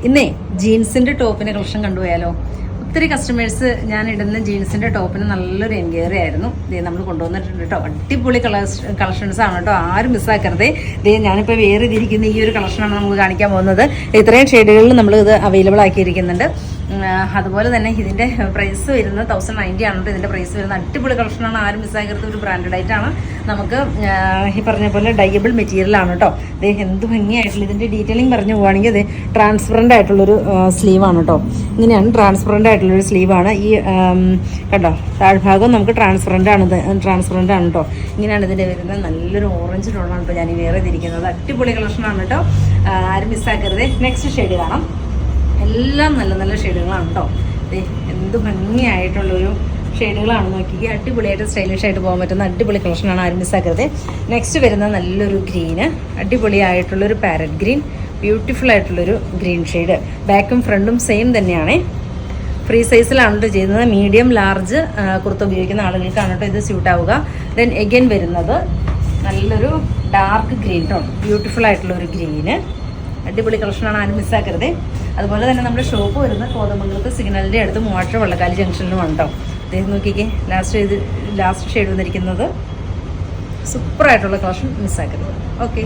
ഇന്നേ ജീൻസിന്റെ ടോപ്പിന്റെ കളക്ഷൻ കണ്ടുപോയാലോ. ഒത്തിരി കസ്റ്റമേഴ്സ് ഞാൻ ഇടുന്ന ജീൻസിന്റെ ടോപ്പിന് നല്ലൊരു എൻക്വയറി ആയിരുന്നു. ദേ നമ്മൾ കൊണ്ടുവന്നിട്ടുണ്ട് കേട്ടോ. അടിപൊളി കളക്ഷൻസ് ആണ് കേട്ടോ, ആരും മിസ്സാക്കരുതേ. ദേ ഞാനിപ്പോൾ വേറെ ഇതിരിക്കുന്ന ഈ ഒരു കളക്ഷനാണ് നമുക്ക് കാണിക്കാൻ പോകുന്നത്. ഇത്രയും ഷെയ്ഡുകളിൽ നമ്മൾ ഇത് അവൈലബിൾ ആക്കിയിരിക്കുന്നുണ്ട്. അതുപോലെ തന്നെ ഇതിൻ്റെ പ്രൈസ് വരുന്നത് 1090 ആണ് കേട്ടോ. ഇതിൻ്റെ പ്രൈസ് വരുന്നത് അടിപൊളി കളക്ഷനാണ്, ആരും മിസ്സാക്കരുത്. ഒരു ബ്രാൻഡഡ് ആയിട്ടാണ്. നമുക്ക് ഈ പറഞ്ഞ പോലെ ഡയബിൾ മെറ്റീരിയലാണ് കേട്ടോ. ഇത് എന്ത് ഭംഗിയായിട്ടുള്ള ഇതിൻ്റെ ഡീറ്റെയിലിംഗ് പറഞ്ഞു പോവുകയാണെങ്കിൽ ഇത് ട്രാൻസ്പെറൻ്റ് ആയിട്ടുള്ളൊരു സ്ലീവാണ് കേട്ടോ. ഇങ്ങനെയാണ് ട്രാൻസ്പെറൻ്റ് ആയിട്ടുള്ളൊരു സ്ലീവാണ്. ഈ കണ്ടോ താഴ്ഭാഗം നമുക്ക് ട്രാൻസ്പെറൻ്റ് ആണ് കേട്ടോ. ഇങ്ങനെയാണ് ഇതിൻ്റെ വരുന്നത്. നല്ലൊരു ഓറഞ്ച് ടോണാണ് കേട്ടോ ഞാൻ ഈ വേറെ ഇതിരിക്കുന്നത്. അടിപൊളി കളക്ഷനാണ് കേട്ടോ, ആരും മിസ്സാക്കരുത്. നെക്സ്റ്റ് ഷെയ്ഡ് കാണാം. എല്ലാം നല്ല നല്ല ഷെയ്ഡുകളാണ് കേട്ടോ. എന്ത് ഭംഗിയായിട്ടുള്ളൊരു ഷെയ്ഡുകളാണ് നോക്കിക്കുക. അടിപൊളിയായിട്ട് സ്റ്റൈലിഷ് ആയിട്ട് പോകാൻ പറ്റുന്ന അടിപൊളി കളക്ഷനാണ്, ആരും മിസ്സാക്കരുത്. നെക്സ്റ്റ് വരുന്ന നല്ലൊരു ഗ്രീന്, അടിപൊളിയായിട്ടുള്ളൊരു പാരറ്റ് ഗ്രീൻ, ബ്യൂട്ടിഫുൾ ആയിട്ടുള്ളൊരു ഗ്രീൻ ഷെയ്ഡ്. ബാക്കും ഫ്രണ്ടും സെയിം തന്നെയാണ്. ഫ്രീ സൈസിലാണ് ചെയ്യുന്നത്. മീഡിയം ലാർജ് കുർത്ത ഉപയോഗിക്കുന്ന ആളുകൾക്കാണ് കേട്ടോ ഇത് സ്യൂട്ട് ആവുക. ദെൻ എഗൈൻ വരുന്നത് നല്ലൊരു ഡാർക്ക് ഗ്രീൻ ടോൺ, ബ്യൂട്ടിഫുൾ ആയിട്ടുള്ളൊരു ഗ്രീന്. അടിപൊളി കളക്ഷനാണ്, ആരും മിസ്സാക്കരുത്. അതുപോലെ തന്നെ നമ്മുടെ ഷോപ്പ് വരുന്നത് കോതമംഗലത്ത് സിഗ്നലിൻ്റെ അടുത്ത് മൂവാറ്റുപുഴ വള്ളക്കാലി ജംഗ്ഷനിലുമാണ് കേട്ടോ. അദ്ദേഹം നോക്കിക്കേ, ലാസ്റ്റ് ഷെയ്ഡ് വന്നിരിക്കുന്നത് സൂപ്പറായിട്ടുള്ള കളക്ഷൻ, മിസ്സാക്കരുത്. ഓക്കെ.